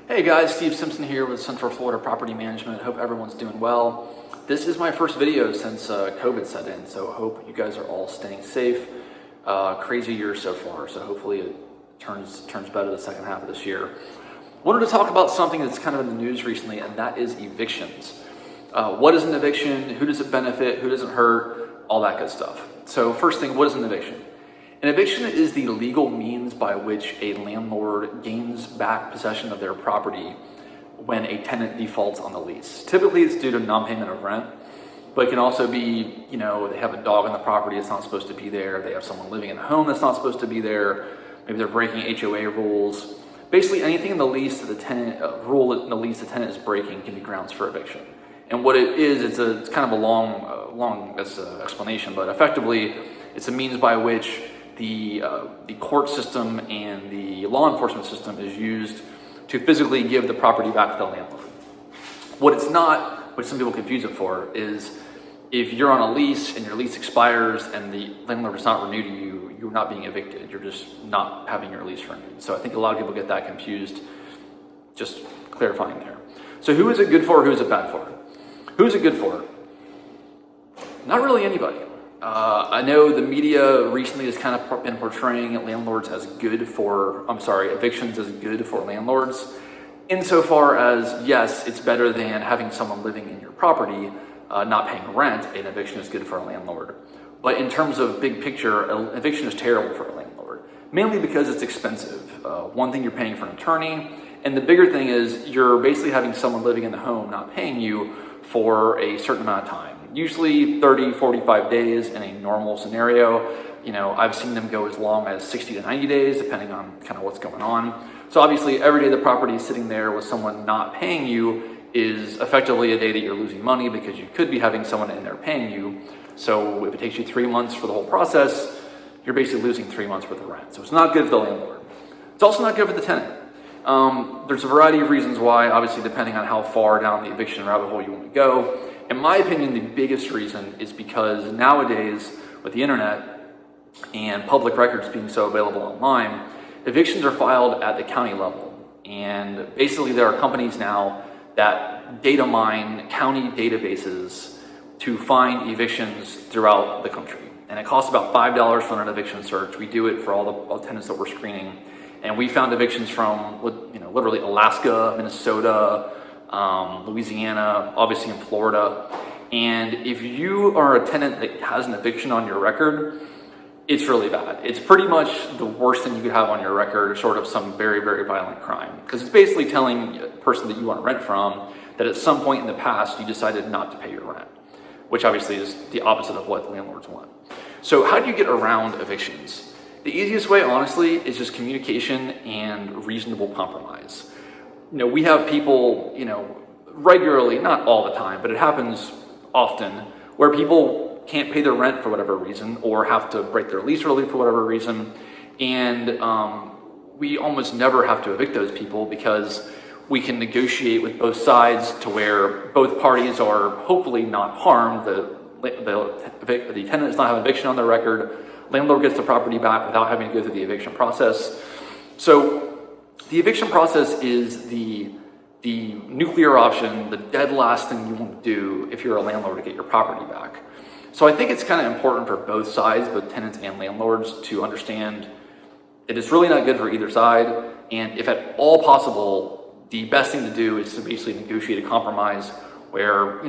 Hey guys, Steve Simpson here with Central Florida Property Management. Hope everyone's doing well. This is my first video since COVID set in, so hope you guys are all staying safe. Crazy year so far, so hopefully it turns better the second half of this year. Wanted to talk about something that's kind of in the news recently, and that is evictions. What is an eviction? Who does it benefit? Who does it hurt? All that good stuff. So first thing, what is an eviction? An eviction is the legal means by which a landlord gains back possession of their property when a tenant defaults on the lease. Typically it's due to non-payment of rent, but it can also be, they have a dog on the property that's not supposed to be there, they have someone living in the home that's not supposed to be there, maybe they're breaking HOA rules. Basically anything in the lease that the tenant, rule in the lease the tenant is breaking can be grounds for eviction. And what it is, it's kind of a long explanation, but effectively it's a means by which the court system and the law enforcement system is used to physically give the property back to the landlord. What it's not, which some people confuse it for, is if you're on a lease and your lease expires and the landlord does not renew to you, you're not being evicted, you're just not having your lease renewed. So I think a lot of people get that confused, just clarifying there. So who is it good for, who is it bad for? Who is it good for? Not really anybody. I know the media recently has kind of been portraying evictions as good for landlords, insofar as, yes, it's better than having someone living in your property, not paying rent. An eviction is good for a landlord. But in terms of big picture, an eviction is terrible for a landlord, mainly because it's expensive. One thing, you're paying for an attorney, and the bigger thing is you're basically having someone living in the home not paying you for a certain amount of time. Usually 30, 45 days in a normal scenario. I've seen them go as long as 60 to 90 days, depending on kind of what's going on. So obviously every day the property is sitting there with someone not paying you is effectively a day that you're losing money, because you could be having someone in there paying you. So if it takes you 3 months for the whole process, you're basically losing 3 months worth of rent. So it's not good for the landlord. It's also not good for the tenant. There's a variety of reasons why, obviously depending on how far down the eviction rabbit hole you want to go. In my opinion, the biggest reason is because nowadays, with the internet and public records being so available online, evictions are filed at the county level. And basically there are companies now that data mine county databases to find evictions throughout the country. And it costs about $5 for an eviction search. We do it for all the tenants that we're screening. And we found evictions from, literally Alaska, Minnesota, Louisiana, obviously in Florida. And if you are a tenant that has an eviction on your record, it's really bad. It's pretty much the worst thing you could have on your record, short of some very, very violent crime. Because it's basically telling a person that you want rent from that at some point in the past you decided not to pay your rent, which obviously is the opposite of what landlords want. So how do you get around evictions? The easiest way, honestly, is just communication and reasonable compromise. We have people, regularly, not all the time, but it happens often, where people can't pay their rent for whatever reason, or have to break their lease early for whatever reason. And we almost never have to evict those people, because we can negotiate with both sides to where both parties are hopefully not harmed. The tenant does not have an eviction on their record. Landlord gets the property back without having to go through the eviction process. So the eviction process is the nuclear option, the dead last thing you want to do if you're a landlord to get your property back. So I think it's kind of important for both sides, both tenants and landlords, to understand that it's really not good for either side. And if at all possible, the best thing to do is to basically negotiate a compromise where,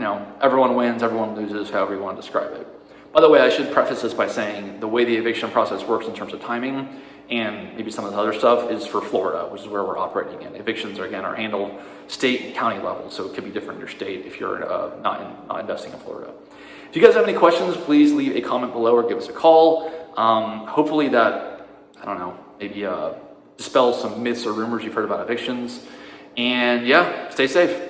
everyone wins, everyone loses, however you want to describe it. By the way, I should preface this by saying the way the eviction process works in terms of timing and maybe some of the other stuff is for Florida, which is where we're operating in. Evictions are handled state and county level, so it could be different in your state if you're not investing in Florida. If you guys have any questions, please leave a comment below or give us a call. Hopefully that, maybe dispels some myths or rumors you've heard about evictions. And yeah, stay safe.